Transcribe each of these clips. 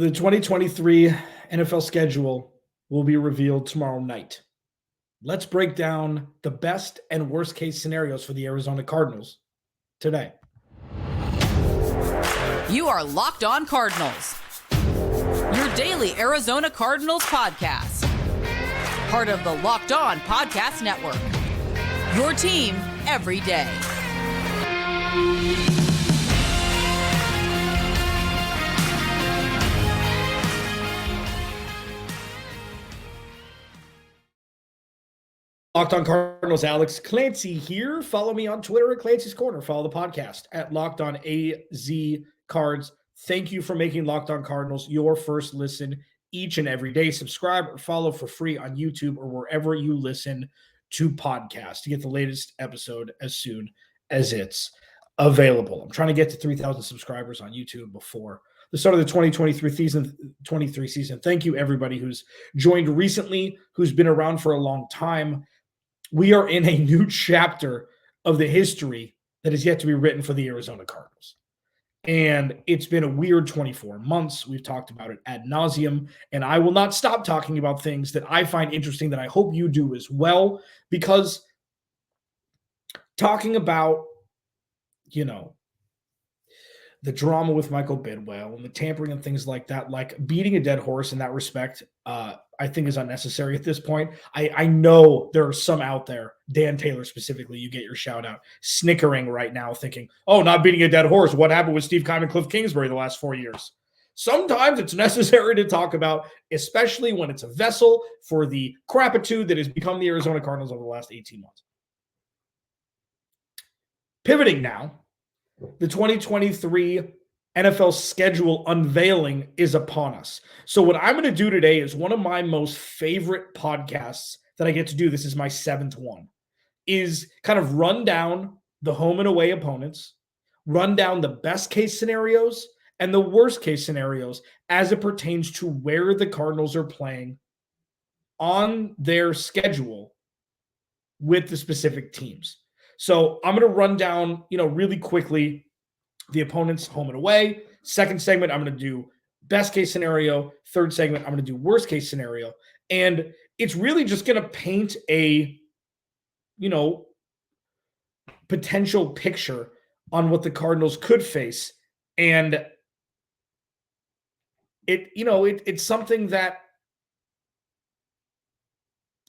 The 2023 NFL schedule will be revealed tomorrow night. Let's break down the best and worst case scenarios for the Arizona Cardinals today. You are Locked On Cardinals, your daily Arizona Cardinals podcast. Part of the Locked On Podcast Network, your team every day. Locked On Cardinals, Alex Clancy here. Follow me on Twitter at Clancy's Corner. Follow the podcast at Locked On AZ Cards. Thank you for making Locked On Cardinals your first listen each and every day. Subscribe or follow for free on YouTube or wherever you listen to podcasts to get the latest episode as soon as it's available. I'm trying to get to 3,000 subscribers on YouTube before the start of the 2023 season. Thank you, everybody who's joined recently, who's been around for a long time. We are in a new chapter of the history that is yet to be written for the Arizona Cardinals. And it's been a weird 24 months. We've talked about it ad nauseum, and I will not stop talking about things that I find interesting that I hope you do as well, because talking about, the drama with Michael Bidwell and the tampering and things like that, like beating a dead horse in that respect, I think is unnecessary at this point. I know there are some out there, Dan Taylor specifically, you get your shout out, snickering right now thinking, oh, not beating a dead horse. What happened with Steve Keim and Cliff Kingsbury the last 4 years? Sometimes it's necessary to talk about, especially when it's a vessel for the crapitude that has become the Arizona Cardinals over the last 18 months. Pivoting now, the 2023 NFL schedule unveiling is upon us. So what I'm going to do today is one of my most favorite podcasts that I get to do. This is my 7th one, is kind of run down the home and away opponents, run down the best case scenarios and the worst case scenarios as it pertains to where the Cardinals are playing on their schedule with the specific teams. So I'm going to run down, really quickly the opponents home and away. Second segment, I'm going to do best case scenario. Third segment, I'm going to do worst case scenario. And it's really just going to paint a, potential picture on what the Cardinals could face. And it's something that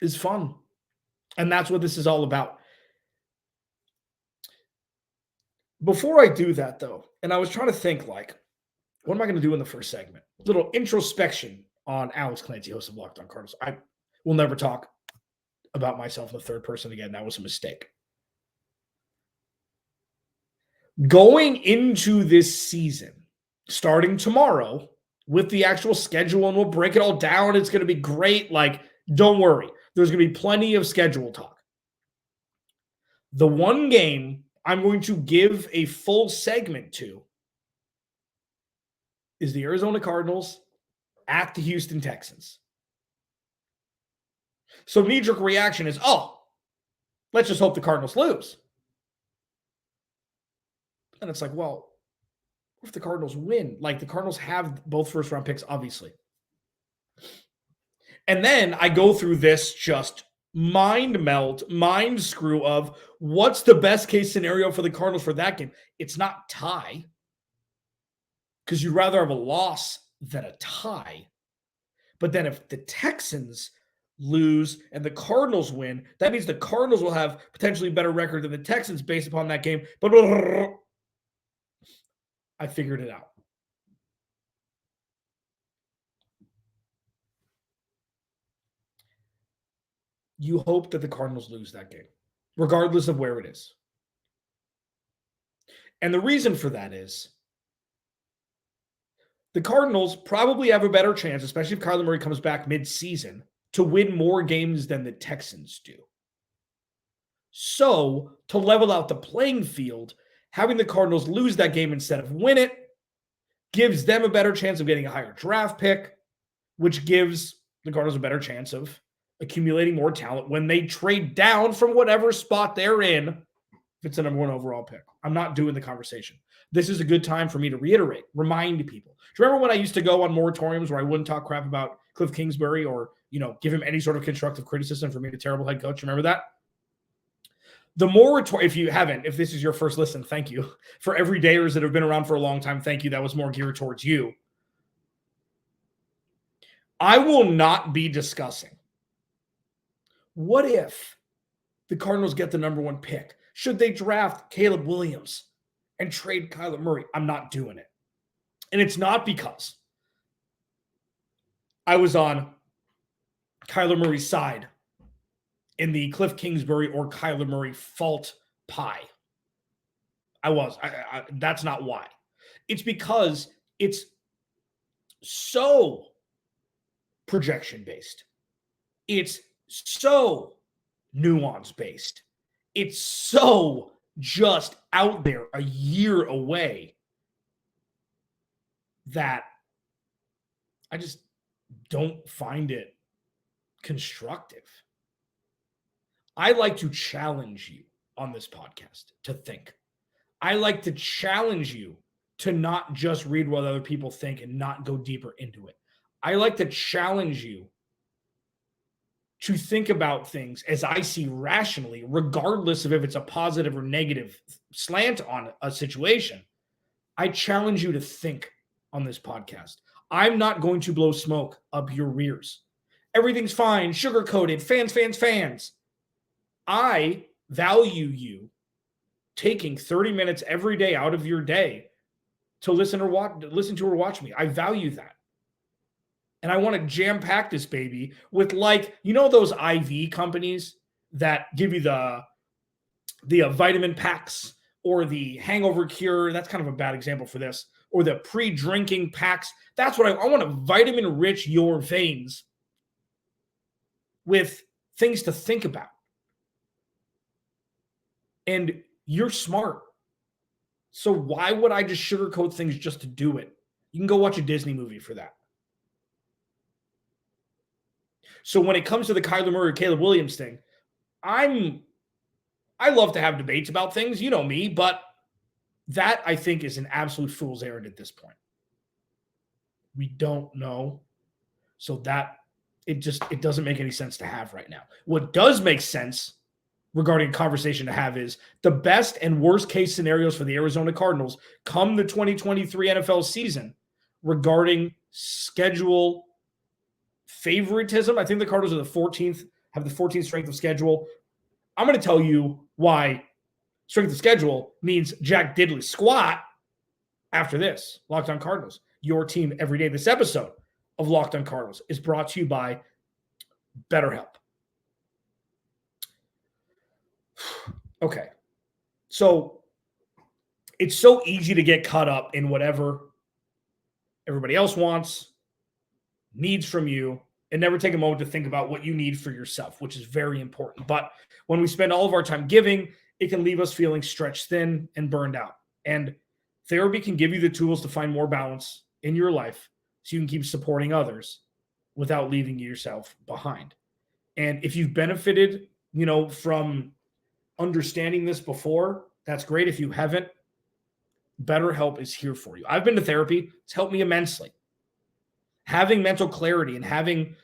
is fun. And that's what this is all about. Before I do that, though, and I was trying to think, what am I going to do in the first segment? Little introspection on Alex Clancy, host of Locked On Cardinals. I will never talk about myself in the third person again. That was a mistake. Going into this season, starting tomorrow with the actual schedule, and we'll break it all down. It's going to be great. Don't worry. There's going to be plenty of schedule talk. The one game I'm going to give a full segment to is the Arizona Cardinals at the Houston Texans. So knee-jerk reaction is, let's just hope the Cardinals lose. And it's like, well, what if the Cardinals win? The Cardinals have both first-round picks, obviously. And then I go through this just mind screw of what's the best case scenario for the Cardinals for that game. It's not tie, because you'd rather have a loss than a tie. But then if the Texans lose and the Cardinals win, that means the Cardinals will have potentially a better record than the Texans based upon that game. But I figured it out. You hope that the Cardinals lose that game, regardless of where it is. And the reason for that is the Cardinals probably have a better chance, especially if Kyler Murray comes back mid-season, to win more games than the Texans do. So, to level out the playing field, having the Cardinals lose that game instead of win it gives them a better chance of getting a higher draft pick, which gives the Cardinals a better chance of accumulating more talent when they trade down from whatever spot they're in if it's a number one overall pick. I'm not doing the conversation. this is a good time for me to reiterate, remind people. Do you remember when I used to go on moratoriums where I wouldn't talk crap about Cliff Kingsbury or, give him any sort of constructive criticism for being a terrible head coach? Remember that? The moratorium, if this is your first listen, thank you. For everydayers that have been around for a long time, thank you. That was more geared towards you. I will not be discussing what if the Cardinals get the number 1 pick. Should they draft Caleb Williams and trade Kyler Murray? I'm not doing it. And it's not because I was on Kyler Murray's side in the Cliff Kingsbury or Kyler Murray fault pie. That's not why. It's because it's so projection-based. It's so nuance-based. It's so just out there a year away that I just don't find it constructive. I like to challenge you on this podcast to think. I like to challenge you to not just read what other people think and not go deeper into it. I like to challenge you to think about things as I see rationally, regardless of if it's a positive or negative slant on a situation. I challenge you to think on this podcast. I'm not going to blow smoke up your rears. Everything's fine, sugar-coated, fans. I value you taking 30 minutes every day out of your day to listen to or watch me. I value that. And I want to jam-pack this baby with those IV companies that give you the vitamin packs or the hangover cure. That's kind of a bad example for this. Or the pre-drinking packs. That's what I want to vitamin-rich your veins with things to think about. And you're smart. So why would I just sugarcoat things just to do it? You can go watch a Disney movie for that. So when it comes to the Kyler Murray, Caleb Williams thing, I love to have debates about things, you know me, but that I think is an absolute fool's errand at this point. We don't know. So that it doesn't make any sense to have right now. What does make sense regarding a conversation to have is the best and worst case scenarios for the Arizona Cardinals come the 2023 NFL season regarding schedule favoritism. I think the Cardinals have the 14th strength of schedule. I'm going to tell you why strength of schedule means Jack Diddley squat after this. Locked On Cardinals, your team every day. This episode of Locked On Cardinals is brought to you by BetterHelp. Okay. So it's so easy to get caught up in whatever everybody else wants, needs from you, and never take a moment to think about what you need for yourself, which is very important. But when we spend all of our time giving, it can leave us feeling stretched thin and burned out. And therapy can give you the tools to find more balance in your life so you can keep supporting others without leaving yourself behind. And if you've benefited, from understanding this before, that's great. If you haven't, BetterHelp is here for you. I've been to therapy. It's helped me immensely. Having mental clarity and having,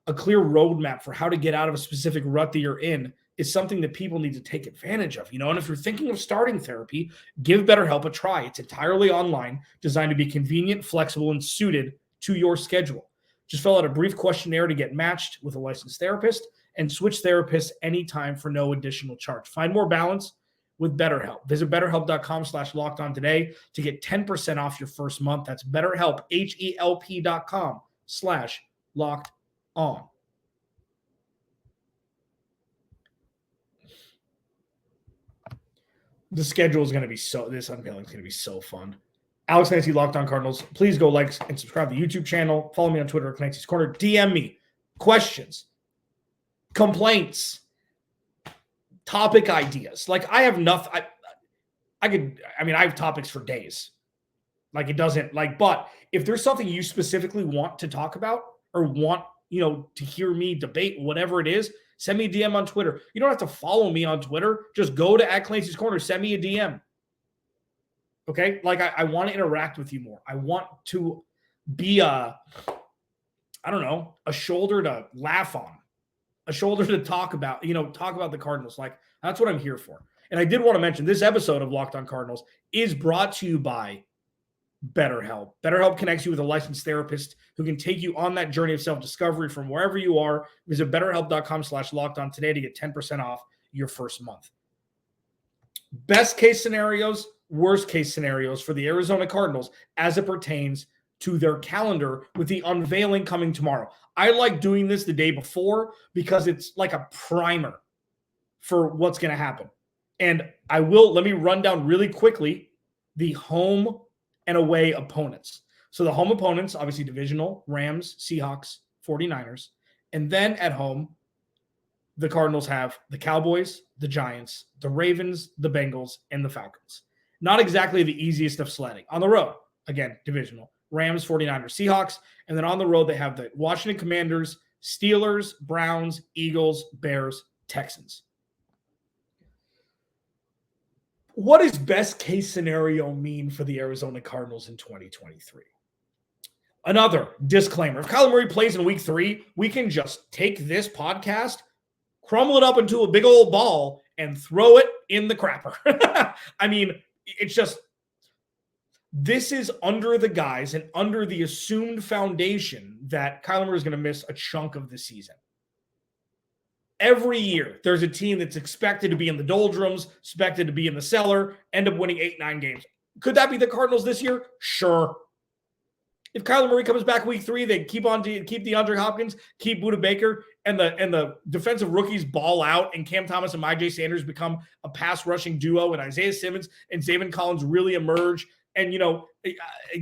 a clear roadmap for how to get out of a specific rut that you're in is something that people need to take advantage of, And if you're thinking of starting therapy, give BetterHelp a try. It's entirely online, designed to be convenient, flexible, and suited to your schedule. Just fill out a brief questionnaire to get matched with a licensed therapist and switch therapists anytime for no additional charge. Find more balance with BetterHelp. Visit BetterHelp.com/lockedon today to get 10% off your first month. That's BetterHelp, HELP.com/lockedon. The schedule is going to be this unveiling is going to be so fun. Alex Clancy, Locked On Cardinals. Please go like and subscribe to the YouTube channel. Follow me on Twitter at Clancy's Corner. DM me questions, complaints, topic ideas. I have nothing. I have topics for days. But if there's something you specifically want to talk about or want, to hear me debate, whatever it is, send me a DM on Twitter. You don't have to follow me on Twitter. Just go to @Clancy's Corner. Send me a DM. Okay. Like I want to interact with you more. I want to be a shoulder to laugh on, a shoulder to talk about the Cardinals. Like that's what I'm here for. And I did want to mention this episode of Locked On Cardinals is brought to you by BetterHelp. BetterHelp connects you with a licensed therapist who can take you on that journey of self-discovery from wherever you are. Visit betterhelp.com/lockedon today to get 10% off your first month. Best case scenarios, worst case scenarios for the Arizona Cardinals as it pertains to their calendar with the unveiling coming tomorrow. I like doing this the day before because it's like a primer for what's going to happen. And let me run down really quickly the home and away opponents. So the home opponents, obviously divisional, Rams, Seahawks, 49ers. And then at home, the Cardinals have the Cowboys, the Giants, the Ravens, the Bengals, and the Falcons. Not exactly the easiest of sledding. On the road, again, divisional, Rams, 49ers, Seahawks. And then on the road, they have the Washington Commanders, Steelers, Browns, Eagles, Bears, Texans. What does best case scenario mean for the Arizona Cardinals in 2023? Another disclaimer. If Kyler Murray plays in week 3, we can just take this podcast, crumble it up into a big old ball, and throw it in the crapper. I mean, it's just, this is under the guise and under the assumed foundation that Kyler Murray is going to miss a chunk of the season. Every year, there's a team that's expected to be in the doldrums, expected to be in the cellar, end up winning 8-9 games. Could that be the Cardinals this year? Sure. If Kyler Murray comes back week 3, they keep DeAndre Hopkins, keep Budda Baker, and the defensive rookies ball out, and Cam Thomas and Myjai Sanders become a pass rushing duo, and Isaiah Simmons and Zaven Collins really emerge, and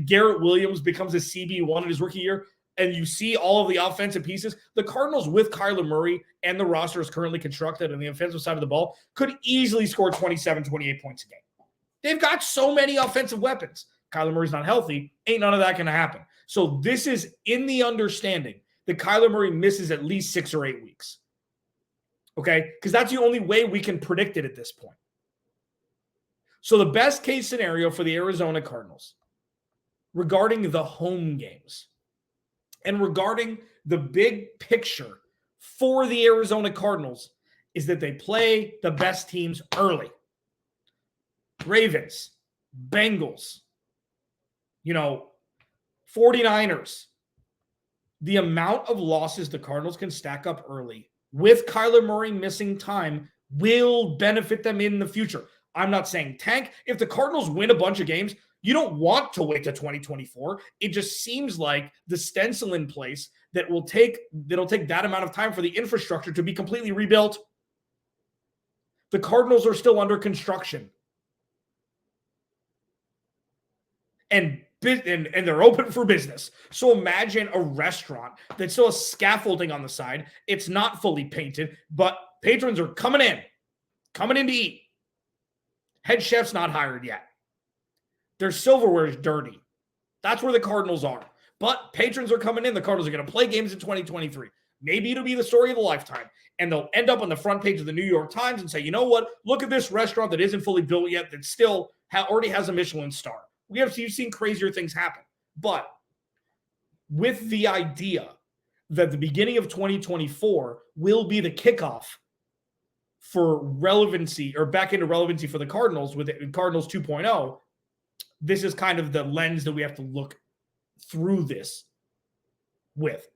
Garrett Williams becomes a CB1 in his rookie year, and you see all of the offensive pieces, the Cardinals with Kyler Murray and the roster is currently constructed on the offensive side of the ball could easily score 27, 28 points a game. They've got so many offensive weapons. Kyler Murray's not healthy. Ain't none of that going to happen. So this is in the understanding that Kyler Murray misses at least 6 or 8 weeks. Okay? Because that's the only way we can predict it at this point. So the best case scenario for the Arizona Cardinals regarding the home games and regarding the big picture for the Arizona Cardinals is that they play the best teams early. Ravens, Bengals, 49ers. The amount of losses the Cardinals can stack up early with Kyler Murray missing time will benefit them in the future. I'm not saying tank. If the Cardinals win a bunch of games, you don't want to wait to 2024. It just seems like the stencil in place that'll take that amount of time for the infrastructure to be completely rebuilt. The Cardinals are still under construction. And they're open for business. So imagine a restaurant that still has scaffolding on the side. It's not fully painted, but patrons are coming in to eat. Head chef's not hired yet. Their silverware is dirty. That's where the Cardinals are. But patrons are coming in. The Cardinals are going to play games in 2023. Maybe it'll be the story of a lifetime. And they'll end up on the front page of the New York Times and say, you know what? Look at this restaurant that isn't fully built yet that still already has a Michelin star. You've seen crazier things happen. But with the idea that the beginning of 2024 will be the kickoff for relevancy or back into relevancy for the Cardinals with Cardinals 2.0, this is kind of the lens that we have to look through this with.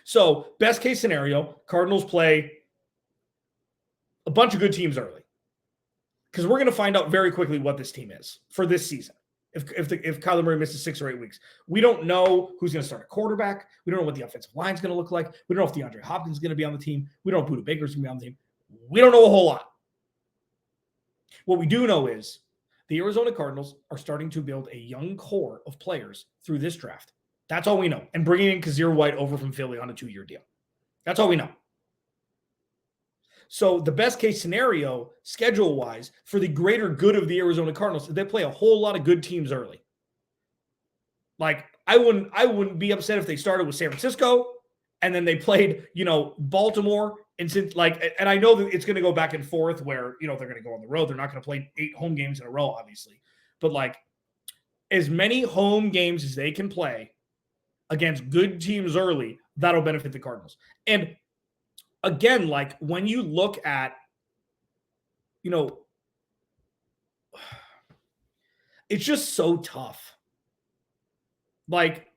So best case scenario, Cardinals play a bunch of good teams early. Because we're going to find out very quickly what this team is for this season. If Kyler Murray misses 6 or 8 weeks, we don't know who's going to start a quarterback. We don't know what the offensive line is going to look like. We don't know if DeAndre Hopkins is going to be on the team. We don't know if Budda Baker is going to be on the team. We don't know a whole lot. What we do know is the Arizona Cardinals are starting to build a young core of players through this draft. That's all we know. And bringing in Kazir White over from Philly on a 2-year deal. That's all we know. So the best case scenario, schedule-wise, for the greater good of the Arizona Cardinals, is they play a whole lot of good teams early. Like, I wouldn't be upset if they started with San Francisco and then they played, Baltimore. And I know that it's going to go back and forth where, they're going to go on the road. They're not going to play 8 home games in a row, obviously. but like as many home games as they can play against good teams early, that'll benefit the Cardinals. And again, like when you look at, it's just so tough. Like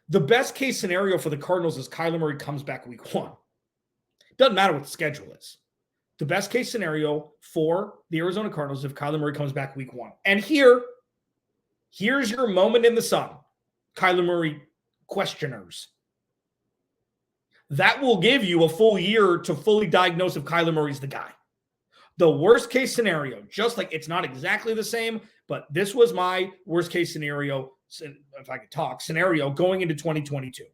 the best case scenario for the Cardinals is Kyler Murray comes back week 1. Doesn't matter what the schedule is. The best case scenario for the Arizona Cardinals is if Kyler Murray comes back week 1. And here's your moment in the sun, Kyler Murray questioners. That will give you a full year to fully diagnose if Kyler Murray's the guy. The worst case scenario, just like it's not exactly the same, but this was my worst case scenario, if I could talk, scenario going into 2022.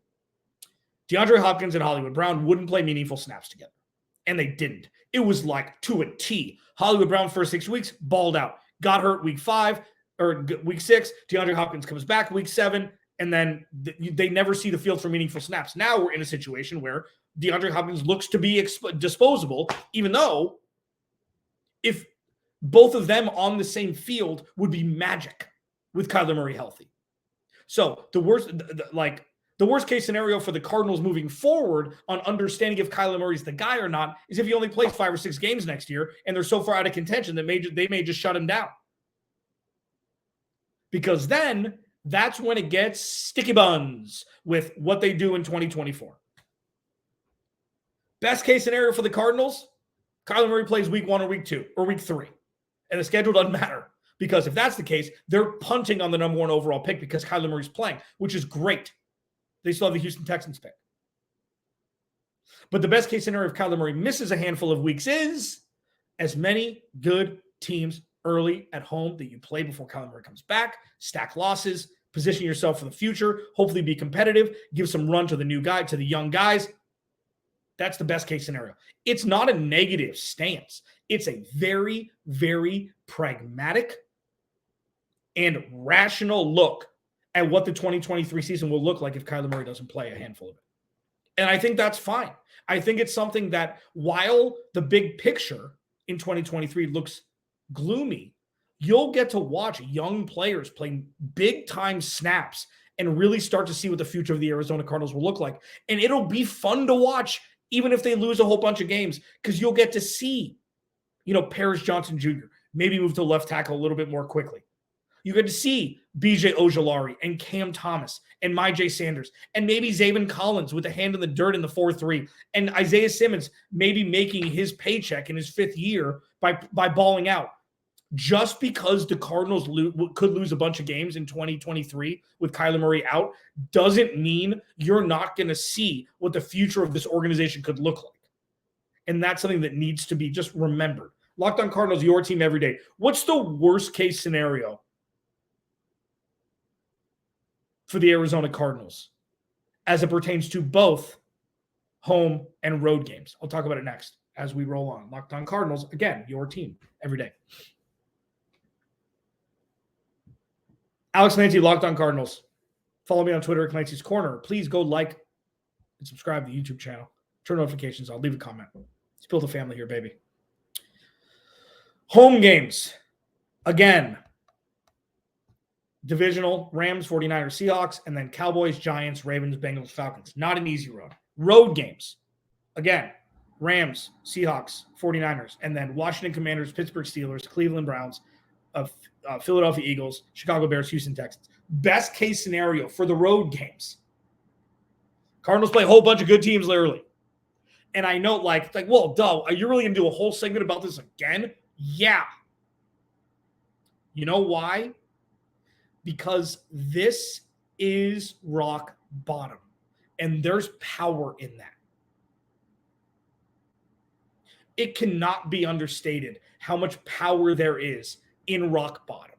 DeAndre Hopkins and Hollywood Brown wouldn't play meaningful snaps together. And they didn't. It was like to a T. Hollywood Brown first 6 weeks, balled out. Got hurt week 5 or week 6. DeAndre Hopkins comes back week 7. And then they never see the field for meaningful snaps. Now we're in a situation where DeAndre Hopkins looks to be disposable, even though if both of them on the same field would be magic with Kyler Murray healthy. So the worst case scenario for the Cardinals moving forward on understanding if Kyler Murray's the guy or not is if he only plays 5 or 6 games next year and they're so far out of contention that they may just shut him down. Because then that's when it gets sticky buns with what they do in 2024. Best case scenario for the Cardinals, Kyler Murray plays week 1 or week 2 or week 3. And the schedule doesn't matter. Because if that's the case, they're punting on the number 1 overall pick because Kyler Murray's playing, which is great. They still have the Houston Texans pick. But the best case scenario if Kyler Murray misses a handful of weeks is as many good teams early at home that you play before Kyler Murray comes back, stack losses, position yourself for the future, hopefully be competitive, give some run to the young guys. That's the best case scenario. It's not a negative stance. It's a very, very pragmatic and rational look at what the 2023 season will look like if Kyler Murray doesn't play a handful of it. And I think that's fine. I think it's something that while the big picture in 2023 looks gloomy, you'll get to watch young players playing big-time snaps and really start to see what the future of the Arizona Cardinals will look like. And it'll be fun to watch, even if they lose a whole bunch of games, because you'll get to see, Paris Johnson Jr. maybe move to left tackle a little bit more quickly. You get to see B.J. Ojulari and Cam Thomas and Myjai Sanders and maybe Zaven Collins with a hand in the dirt in the 4-3 and Isaiah Simmons maybe making his paycheck in his 5th year by balling out. Just because the Cardinals could lose a bunch of games in 2023 with Kyler Murray out doesn't mean you're not going to see what the future of this organization could look like. And that's something that needs to be just remembered. Locked On Cardinals, your team every day. What's the worst case scenario for the Arizona Cardinals as it pertains to both home and road games? I'll talk about it next as we roll on. Locked On Cardinals, again, your team every day. Alex Clancy, Locked On Cardinals. Follow me on Twitter at Clancy's Corner. Please go like and subscribe to the YouTube channel. Turn notifications on. Leave a comment. Let's build a family here, baby. Home games. Again, divisional, Rams, 49ers, Seahawks, and then Cowboys, Giants, Ravens, Bengals, Falcons. Not an easy road. Road games. Again, Rams, Seahawks, 49ers, and then Washington Commanders, Pittsburgh Steelers, Cleveland Browns, Philadelphia Eagles, Chicago Bears, Houston Texans. Best case scenario for the road games. Cardinals play a whole bunch of good teams early. And I know, well, duh, are you really going to do a whole segment about this again? Yeah. You know why? Because this is rock bottom. And there's power in that. It cannot be understated how much power there is in rock bottom.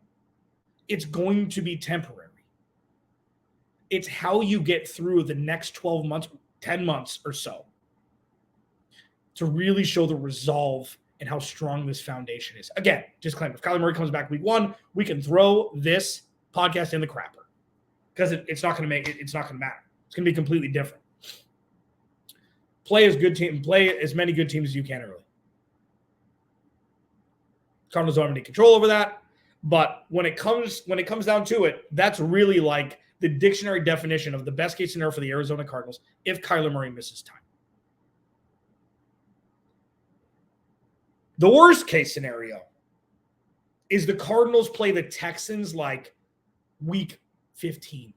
It's going to be temporary. It's how you get through the next 12 months, 10 months or so to really show the resolve and how strong this foundation is. Again, disclaimer, if Kyler Murray comes back week 1, we can throw this podcast in the crapper because it's not going to matter. It's going to be completely different. Play as many good teams as you can early. Cardinals don't have any control over that. But when it comes down to it, that's really like the dictionary definition of the best case scenario for the Arizona Cardinals if Kyler Murray misses time. The worst case scenario is the Cardinals play the Texans like week 15,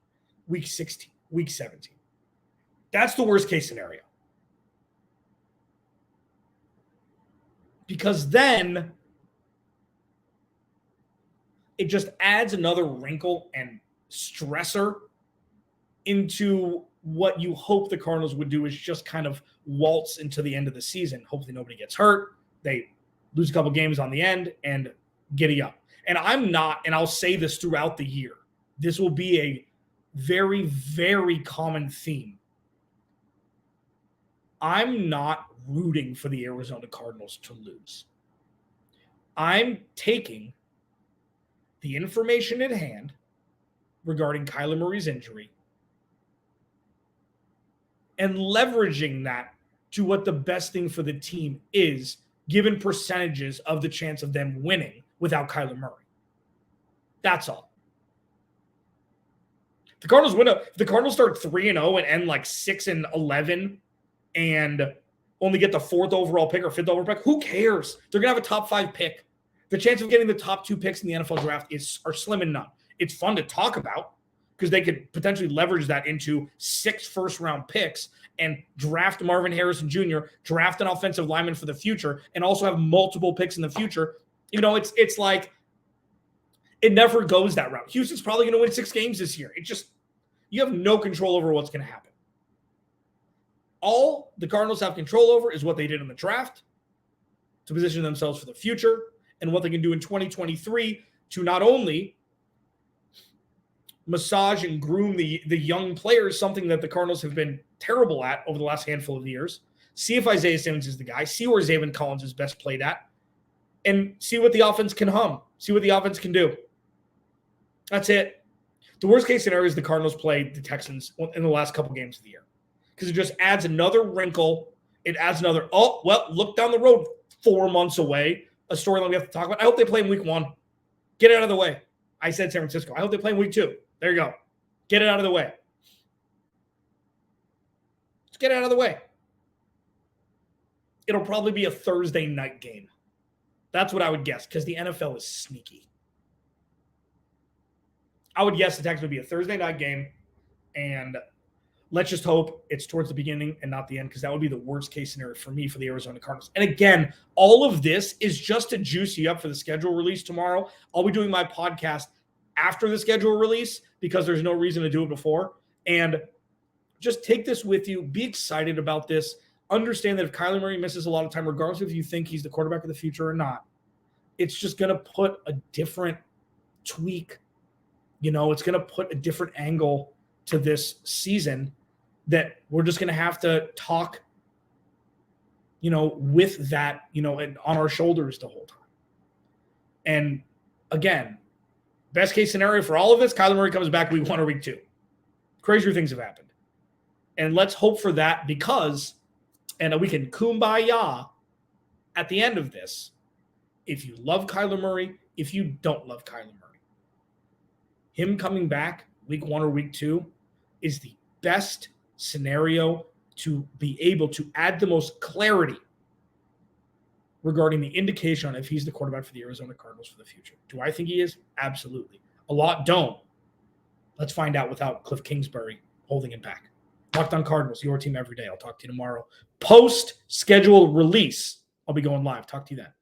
week 16, week 17. That's the worst case scenario. Because then it just adds another wrinkle and stressor into what you hope the Cardinals would do is just kind of waltz into the end of the season. Hopefully nobody gets hurt. They lose a couple games on the end and giddy up. And I'm not, and I'll say this throughout the year, this will be a very, very common theme. I'm not rooting for the Arizona Cardinals to lose. I'm taking the information at hand regarding Kyler Murray's injury and leveraging that to what the best thing for the team is, given percentages of the chance of them winning without Kyler Murray. That's all. If the Cardinals start 3-0 and end like 6-11 and only get the 4th overall pick or 5th overall pick, who cares? They're going to have a top 5 pick. The chance of getting the top 2 picks in the NFL draft are slim and none. It's fun to talk about because they could potentially leverage that into 6 first-round picks and draft Marvin Harrison Jr., draft an offensive lineman for the future, and also have multiple picks in the future. You know, it's like it never goes that route. Houston's probably going to win 6 games this year. You have no control over what's going to happen. All the Cardinals have control over is what they did in the draft to position themselves for the future and what they can do in 2023 to not only massage and groom the young players, something that the Cardinals have been terrible at over the last handful of years. See if Isaiah Simmons is the guy. See where Zaven Collins is best played at. And see what the offense can hum. See what the offense can do. That's it. The worst case scenario is the Cardinals play the Texans in the last couple games of the year. Because it just adds another wrinkle. It adds another, look down the road 4 months away. A storyline we have to talk about. I hope they play in week 1. Get it out of the way. I said San Francisco. I hope they play in week 2. There you go. Get it out of the way. Just get it out of the way. It'll probably be a Thursday night game. That's what I would guess because the NFL is sneaky. I would guess the Texans would be a Thursday night game, and let's just hope it's towards the beginning and not the end because that would be the worst case scenario for me for the Arizona Cardinals. And again, all of this is just to juice you up for the schedule release tomorrow. I'll be doing my podcast after the schedule release because there's no reason to do it before. And just take this with you. Be excited about this. Understand that if Kyler Murray misses a lot of time, regardless if you think he's the quarterback of the future or not, it's just going to put a different tweak. You know, it's going to put a different angle to this season that we're just going to have to talk, you know, with that, you know, and on our shoulders the whole time. And again, best case scenario for all of this, Kyler Murray comes back week 1 or week 2. Crazier things have happened. And let's hope for that because, and we can kumbaya at the end of this, if you love Kyler Murray, if you don't love Kyler Murray. Him coming back week 1 or week 2 is the best scenario to be able to add the most clarity regarding the indication on if he's the quarterback for the Arizona Cardinals for the future. Do I think he is? Absolutely. A lot don't. Let's find out without Cliff Kingsbury holding it back. Locked on Cardinals, your team every day. I'll talk to you tomorrow. Post-schedule release, I'll be going live. Talk to you then.